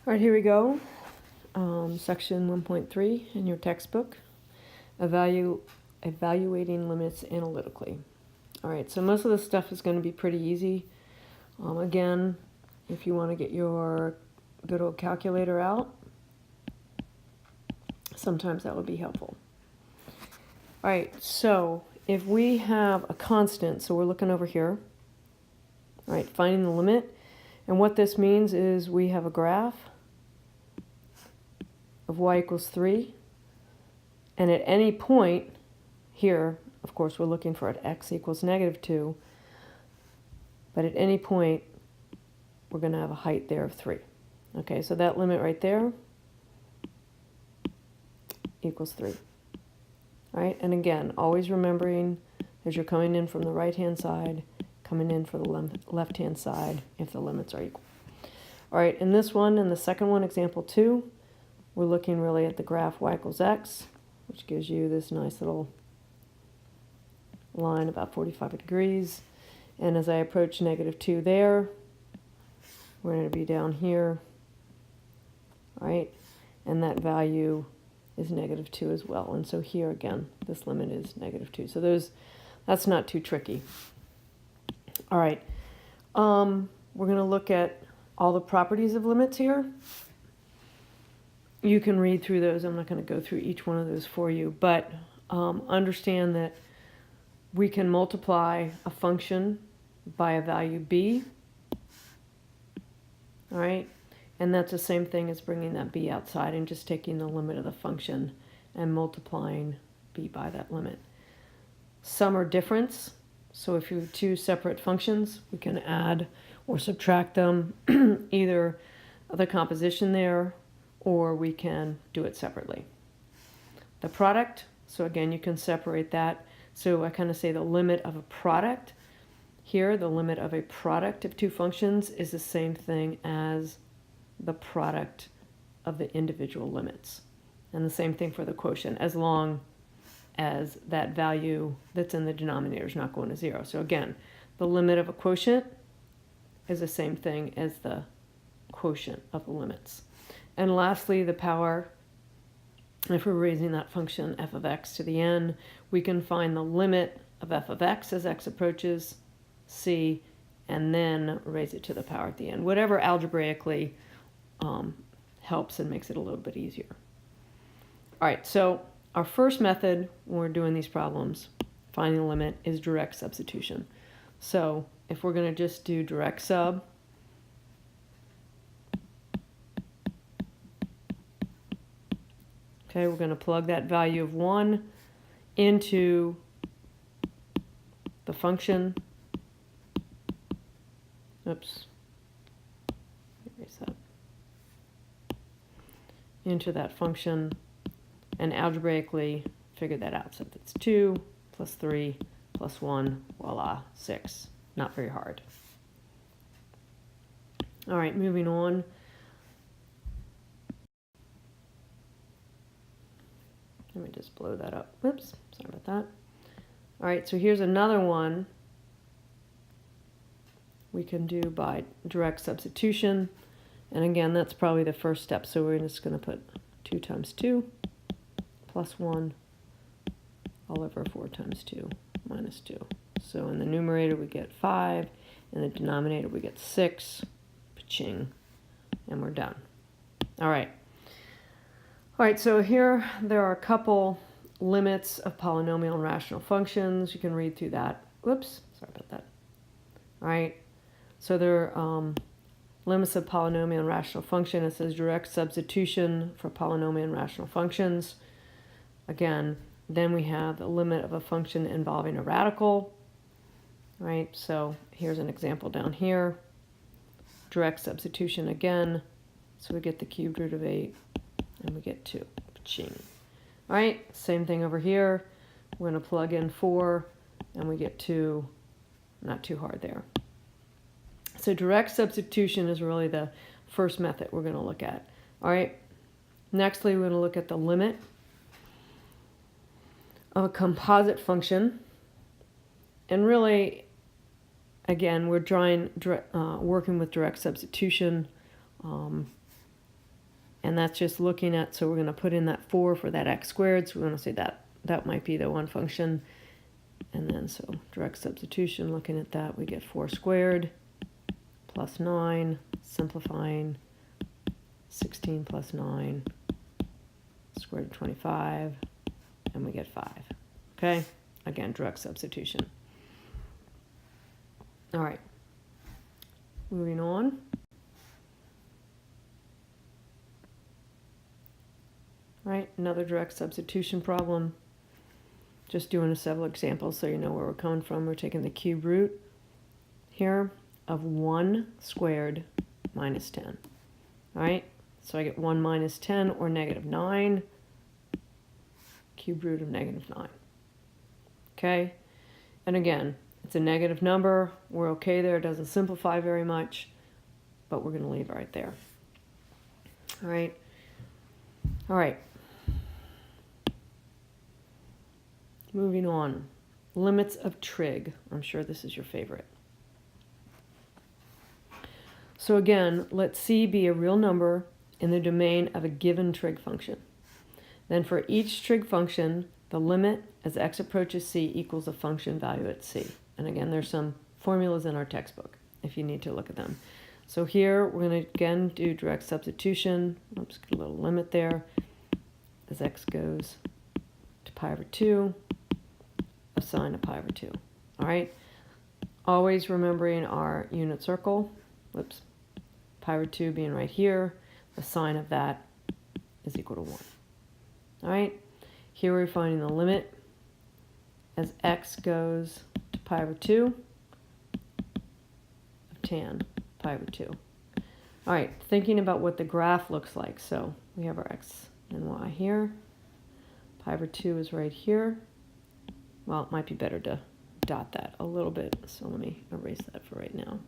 All right, here we go. Section 1.3 in your textbook, evaluating limits analytically. All right, so most of this stuff is going to be pretty easy. Again, if you want to get your good old calculator out, sometimes that would be helpful. All right, so if we have a constant, so we're looking over here, all right, finding the limit, and what this means is we have a graph of y equals 3, and at any point here, of course, we're looking for at x equals -2, but at any point, we're going to have a height there of 3. Okay, so that limit right there equals 3. All right, and again, always remembering as you're coming in from the right-hand side, coming in for the left-hand side if the limits are equal. All right, in this one, in the second one, example 2, we're looking really at the graph y equals x, which gives you this nice little line about 45 degrees. And as I approach -2 there, we're going to be down here, right? And that value is -2 as well. And so here again, this limit is -2. So that's not too tricky. All right, we're going to look at all the properties of limits here. You can read through those. I'm not going to go through each one of those for you, but understand that we can multiply a function by a value b, all right? And that's the same thing as bringing that b outside and just taking the limit of the function and multiplying b by that limit. Sum or difference. So if you have two separate functions, we can add or subtract them, either the composition there, or we can do it separately. The product, so again, you can separate that. So I kind of say the limit of a product. Here, the limit of a product of two functions is the same thing as the product of the individual limits. And the same thing for the quotient, as long as that value that's in the denominator is not going to 0. So again, the limit of a quotient is the same thing as the quotient of the limits. And lastly, the power. If we're raising that function f of x to the n, we can find the limit of f of x as x approaches c, and then raise it to the power at the end. Whatever algebraically helps and makes it a little bit easier. All right, so our first method when we're doing these problems, finding the limit, is direct substitution. So if we're going to just do direct sub, okay, we're going to plug that value of 1 into the function. Oops. Erase that. Into that function, and algebraically figure that out. So that's 2 plus 3 plus 1, voila, 6. Not very hard. All right, moving on. Let me just blow that up. Whoops, sorry about that. All right, so here's another one we can do by direct substitution. And again, that's probably the first step. So we're just going to put 2 times 2 plus 1 all over 4 times 2 minus 2. So in the numerator, we get 5. In the denominator, we get 6. Paching. And we're done. All right. All right, so here there are a couple limits of polynomial and rational functions. You can read through that. Whoops, sorry about that. All right, so there are limits of polynomial and rational function. It says direct substitution for polynomial and rational functions. Again, then we have the limit of a function involving a radical. All right, so here's an example down here. Direct substitution again. So we get the cubed root of 8. And we get 2. Ching. All right, same thing over here. We're going to plug in 4, and we get 2. Not too hard there. So direct substitution is really the first method we're going to look at. All right, nextly, we're going to look at the limit of a composite function. And really, again, we're working with direct substitution. And that's just looking at, so we're going to put in that 4 for that x squared. So we're going to say that might be the one function. And then so direct substitution, looking at that, we get 4 squared plus 9, simplifying 16 plus 9, square root of 25, and we get 5. Okay? Again, direct substitution. All right. Moving on. All right, another direct substitution problem. Just doing several examples so you know where we're coming from. We're taking the cube root here of 1 squared minus 10. All right, so I get 1 minus 10 or negative 9. Cube root of negative 9. Okay, and again, it's a negative number. We're okay there. It doesn't simplify very much, but we're going to leave it right there. All right. All right. Moving on. Limits of trig. I'm sure this is your favorite. So again, let C be a real number in the domain of a given trig function. Then for each trig function, the limit as x approaches C equals a function value at C. And again, there's some formulas in our textbook if you need to look at them. So here we're going to again do direct substitution. Oops, get a little limit there. As x goes to pi over 2, of sine of pi over 2. All right? Always remembering our unit circle. Whoops. Pi over 2 being right here. The sine of that is equal to 1. All right? Here we're finding the limit as x goes to pi over 2 of tan pi over 2. All right, thinking about what the graph looks like. So we have our x and y here. Pi over 2 is right here. Well, it might be better to dot that a little bit. So let me erase that for right now.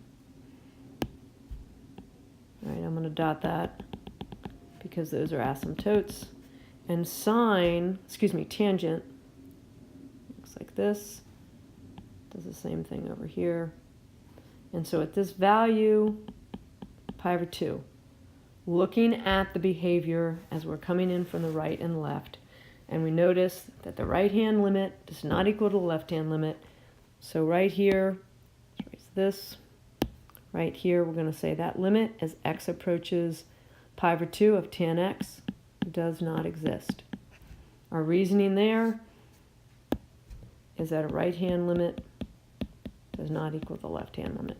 All right, I'm going to dot that because those are asymptotes. And tangent looks like this. Does the same thing over here. And so at this value, pi over 2, looking at the behavior as we're coming in from the right and left, and we notice that the right-hand limit does not equal to the left-hand limit. So right here, let's erase this. Right here, we're going to say that limit as x approaches pi over 2 of tan x does not exist. Our reasoning there is that a right-hand limit does not equal the left-hand limit.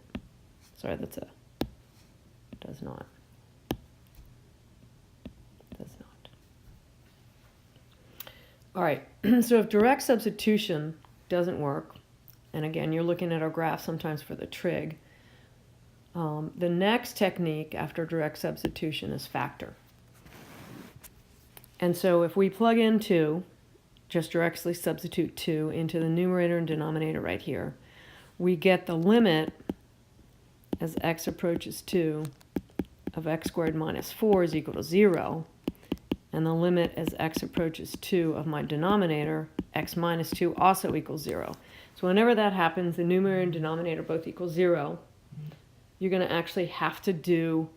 Sorry, that's a does not. Does not. All right, so if direct substitution doesn't work, and again, you're looking at our graph sometimes for the trig, the next technique after direct substitution is factor. And so if we plug in 2, just directly substitute 2 into the numerator and denominator right here, we get the limit as x approaches 2 of x squared minus 4 is equal to 0, and the limit as x approaches 2 of my denominator, x minus 2, also equals 0. So whenever that happens, the numerator and denominator both equal 0, you're going to actually have to do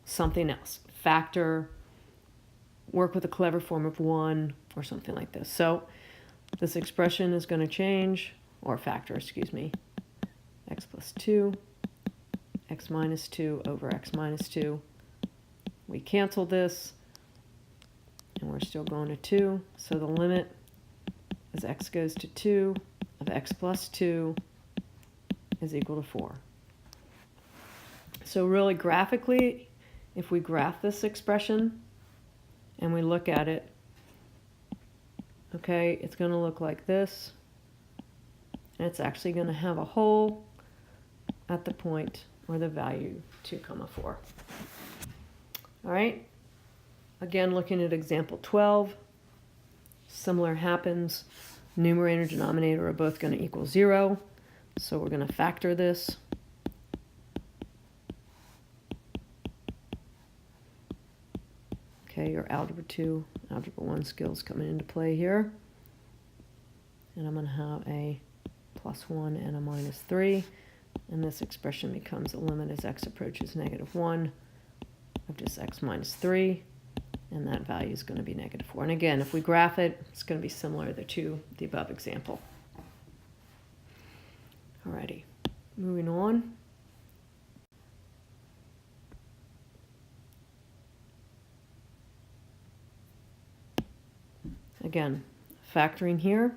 something else. Factor, work with a clever form of 1, or something like this. So this expression is going to change, or factor, excuse me, x plus 2, x minus 2 over x minus 2. We cancel this, and we're still going to 2. So the limit as x goes to 2 of x plus 2 is equal to 4. So really graphically, if we graph this expression and we look at it, okay, it's going to look like this. And it's actually going to have a hole at the point where the value 2, 4. All right. Again, looking at example 12, similar happens. Numerator and denominator are both going to equal 0. So we're going to factor this. Okay, your algebra 2, algebra 1 skills coming into play here. And I'm going to have a plus 1 and a minus 3. And this expression becomes a limit as x approaches negative 1 of just x minus 3. and that value is going to be -4. And again, if we graph it, it's going to be similar to the above example. Alrighty, moving on. Again, factoring here.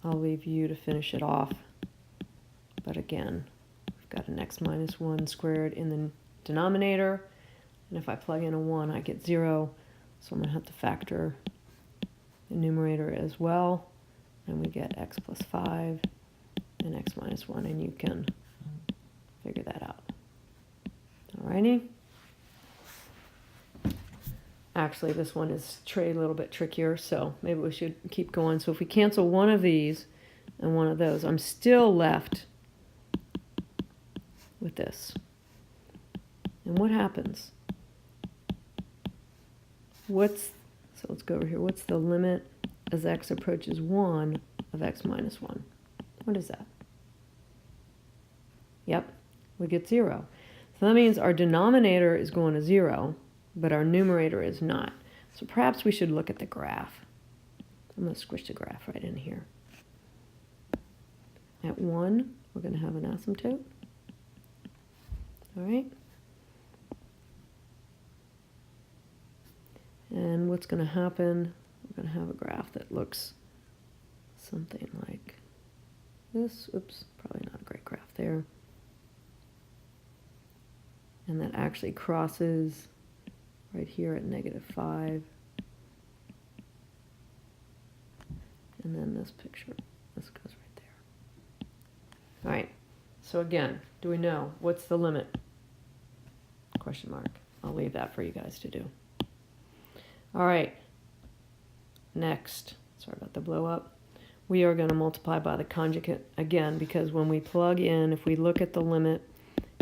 I'll leave you to finish it off. But again, we've got an x minus 1 squared in the denominator. And if I plug in a 1, I get 0. So I'm going to have to factor the numerator as well. And we get x plus 5 and x minus 1. And you can figure that out. Alrighty. Actually, this one is a little bit trickier, so maybe we should keep going. So if we cancel one of these and one of those, I'm still left with this. And what happens? So let's go over here. What's the limit as x approaches 1 of x minus 1? What is that? Yep, we get 0. So that means our denominator is going to 0, but our numerator is not. So perhaps we should look at the graph. I'm going to squish the graph right in here. At 1, we're going to have an asymptote. All right. And what's going to happen? We're going to have a graph that looks something like this. Oops, probably not a great graph there. And that actually crosses right here at -5. And then this picture, this goes right there. All right, so again, do we know what's the limit? Question mark. I'll leave that for you guys to do. All right, next, sorry about the blow up. We are going to multiply by the conjugate again, because when we plug in, if we look at the limit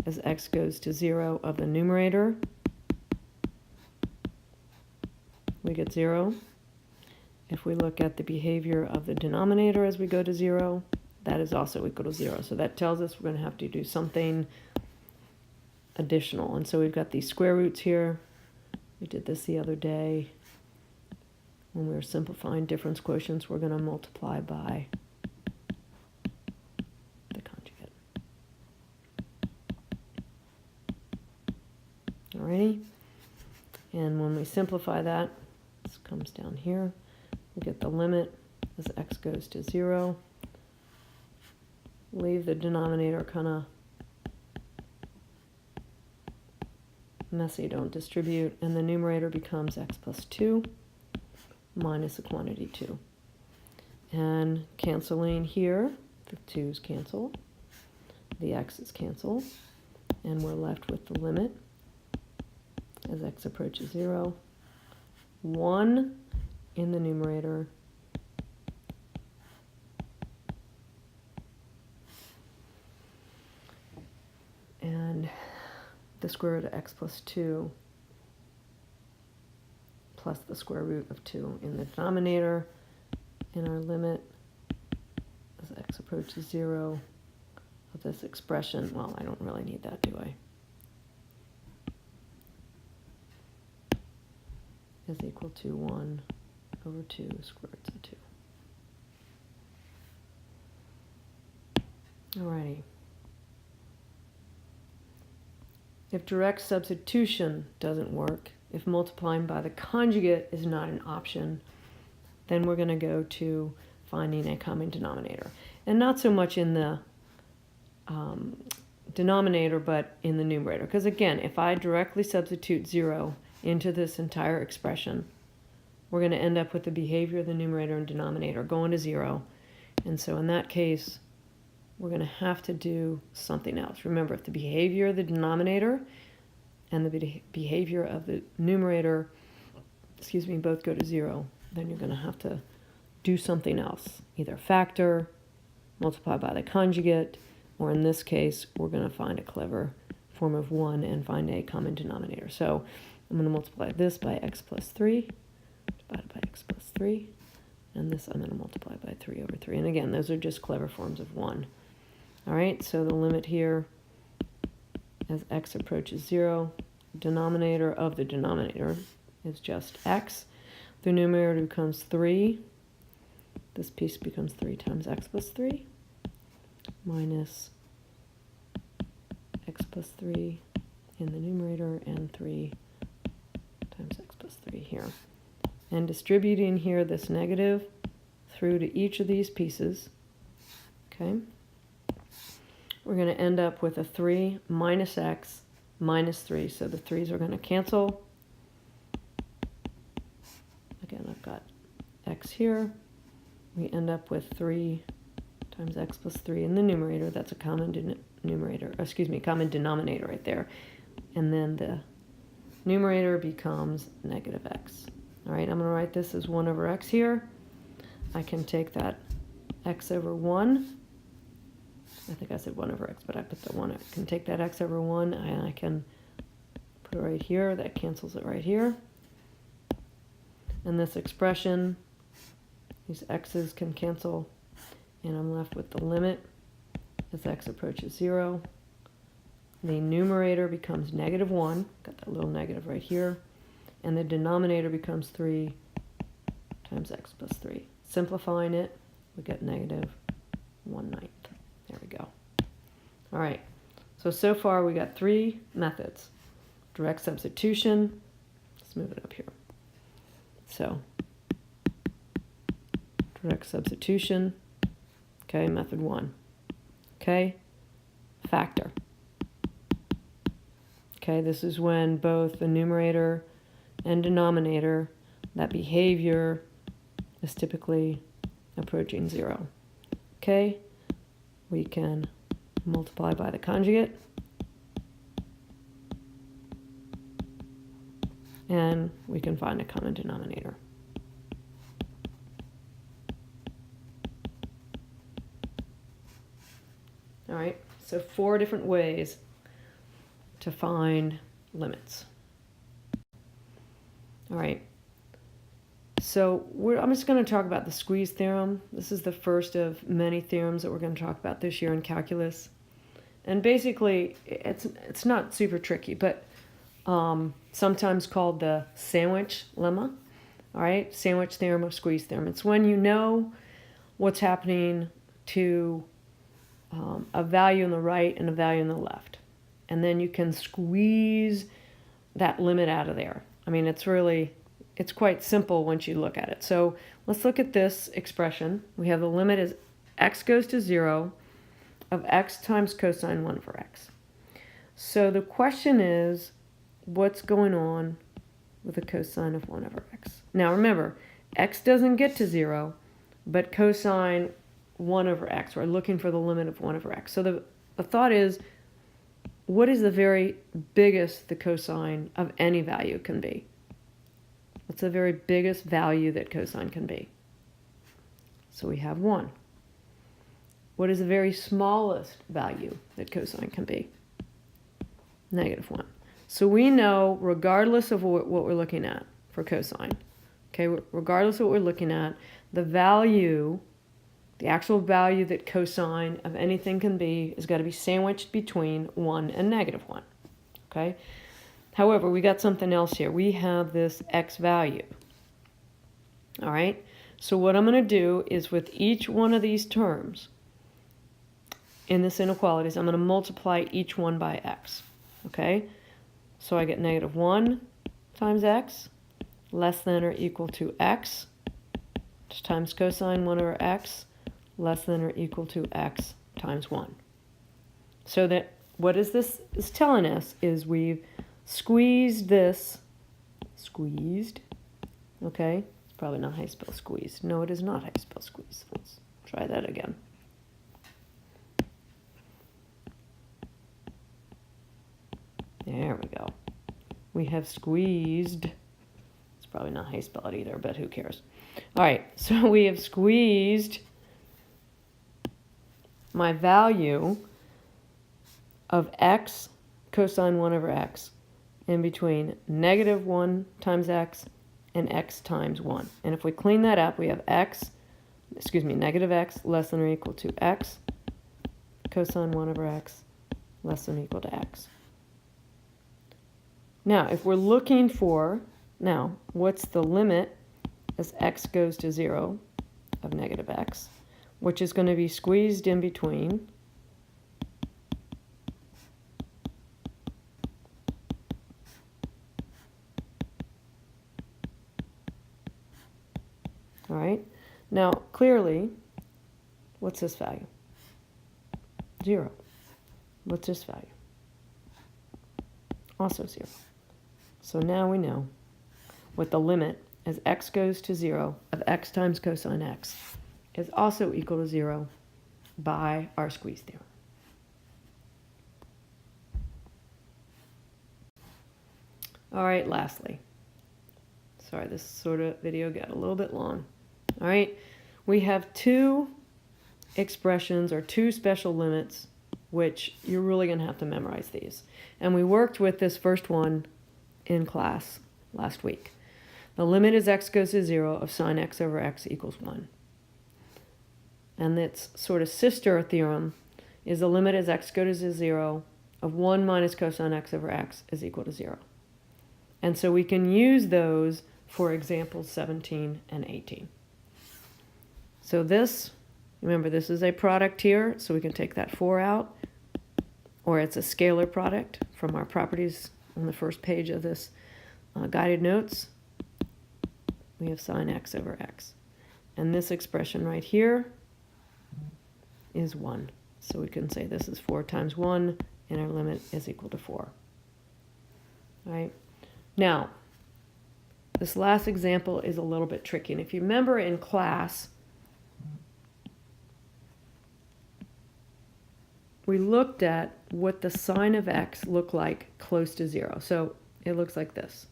as x goes to 0 of the numerator, we get 0. If we look at the behavior of the denominator as we go to 0, that is also equal to 0. So that tells us we're going to have to do something additional. And so we've got these square roots here. We did this the other day. When we were simplifying difference quotients, we're going to multiply by the conjugate. Alrighty. And when we simplify that, this comes down here. We get the limit as x goes to 0. Leave the denominator kind of messy, don't distribute, and the numerator becomes x plus 2 minus the quantity 2. And canceling here, the 2's cancel, the x's cancel, and we're left with the limit as x approaches 0, 1 in the numerator and the square root of x plus 2 plus the square root of 2 in the denominator, and our limit as x approaches 0 of this expression. Well, I don't really need that, do I? Is equal to 1 over 2 square roots of 2. Alrighty. If direct substitution doesn't work, if multiplying by the conjugate is not an option, then we're going to go to finding a common denominator. And not so much in the denominator, but in the numerator. Because again, if I directly substitute 0 into this entire expression, we're going to end up with the behavior of the numerator and denominator going to 0. And so in that case, we're going to have to do something else. Remember, if the behavior of the denominator and the behavior of the numerator, both go to 0, then you're going to have to do something else. Either factor, multiply by the conjugate, or in this case, we're going to find a clever form of 1 and find a common denominator. So I'm going to multiply this by x plus 3, divided by x plus 3, and this I'm going to multiply by 3 over 3. And again, those are just clever forms of 1. All right, so the limit here as x approaches 0 denominator of the denominator is just x. The numerator becomes 3. This piece becomes 3 times x plus 3 minus x plus 3 in the numerator and 3 times x plus 3 here. And distributing here this negative through to each of these pieces, okay, we're going to end up with a 3 minus x minus 3. So the 3's are going to cancel. Again, I've got x here. We end up with 3 times x plus 3 in the numerator. That's a common common denominator right there. And then the numerator becomes negative x. All right, I'm going to write this as 1 over x here. I can take that x over 1. I think I said 1 over x, but I put the 1. I can take that x over 1, and I can put it right here. That cancels it right here. And this expression, these x's can cancel, and I'm left with the limit as x approaches 0. The numerator becomes negative 1. Got that little negative right here. And the denominator becomes 3 times x plus 3. Simplifying it, we get negative 1/9. There we go. All right. So far we got 3 methods. Direct substitution. Let's move it up here. So, direct substitution. Okay, method 1. Okay, factor. Okay, this is when both the numerator and denominator, that behavior is typically approaching 0. Okay, we can multiply by the conjugate. And we can find a common denominator. All right, so 4 different ways to find limits. All right, so I'm just going to talk about the squeeze theorem. This is the first of many theorems that we're going to talk about this year in calculus. And basically, it's not super tricky, but sometimes called the sandwich lemma. All right, sandwich theorem or squeeze theorem. It's when you know what's happening to a value on the right and a value on the left. And then you can squeeze that limit out of there. I mean, it's quite simple once you look at it. So let's look at this expression. We have the limit as x goes to 0 of x times cosine 1 over x. So the question is, what's going on with the cosine of 1 over x? Now remember, x doesn't get to 0, but cosine 1 over x, we're looking for the limit of 1 over x. So the thought is, what is the very biggest the cosine of any value can be? What's the very biggest value that cosine can be? So we have 1. What is the very smallest value that cosine can be? Negative 1. So we know, regardless of what we're looking at for cosine, okay, regardless of what we're looking at, the value, the actual value that cosine of anything can be is got to be sandwiched between 1 and negative 1, okay? However, we got something else here. We have this x value, all right? So what I'm going to do is with each one of these terms in this inequalities, I'm going to multiply each one by x, okay? So I get negative 1 times x less than or equal to x times cosine 1 over x less than or equal to x times 1. So that what is this is telling us is we've squeezed this, okay? It's probably not how you spell squeezed. No, it is not how you spell squeeze. Let's try that again. There we go. We have squeezed. It's probably not how you spell it either, but who cares? All right, so we have squeezed my value of x cosine 1 over x in between negative 1 times x and x times 1. And if we clean that up, we have negative x less than or equal to x cosine 1 over x less than or equal to x. Now, if we're looking for, now, what's the limit as x goes to 0 of negative x, which is going to be squeezed in between all right? Now, clearly, what's this value? 0. What's this value? Also 0. So now we know what the limit as x goes to 0 of x times cosine x is also equal to 0 by our squeeze theorem. All right, lastly. Sorry, this sort of video got a little bit long. All right, we have two expressions or two special limits, which you're really going to have to memorize these. And we worked with this first one in class last week. The limit as x goes to 0 of sine x over x equals 1. And its sort of sister theorem is the limit as x goes to 0 of 1 minus cosine x over x is equal to 0. And so we can use those for examples 17 and 18. So this, remember, this is a product here, so we can take that 4 out, or it's a scalar product from our properties on the first page of this guided notes. We have sine x over x. And this expression right here is 1. So we can say this is 4 times 1, and our limit is equal to 4. All right? Now, this last example is a little bit tricky. And if you remember in class, we looked at what the sine of x looked like close to 0. So it looks like this.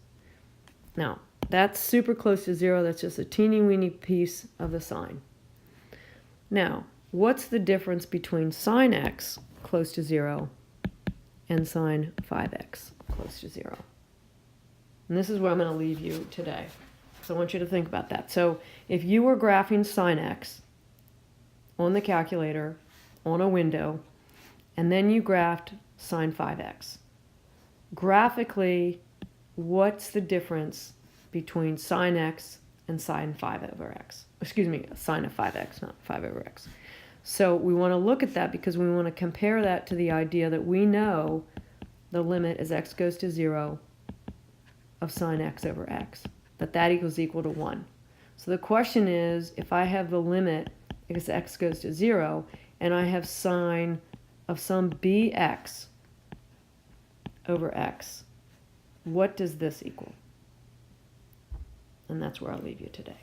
Now, that's super close to 0. That's just a teeny weeny piece of the sine. Now, what's the difference between sine x close to 0 and sine 5x close to 0? And this is where I'm going to leave you today. So I want you to think about that. So if you were graphing sine x on the calculator, on a window, and then you graphed sine 5x, graphically, what's the difference between sine x and sine 5 over x? Excuse me, sine of 5x, not 5 over x. So we want to look at that because we want to compare that to the idea that we know the limit as x goes to 0 of sine x over x, that equal to 1. So the question is, if I have the limit as x goes to 0, and I have sine of some bx over x, what does this equal? And that's where I'll leave you today.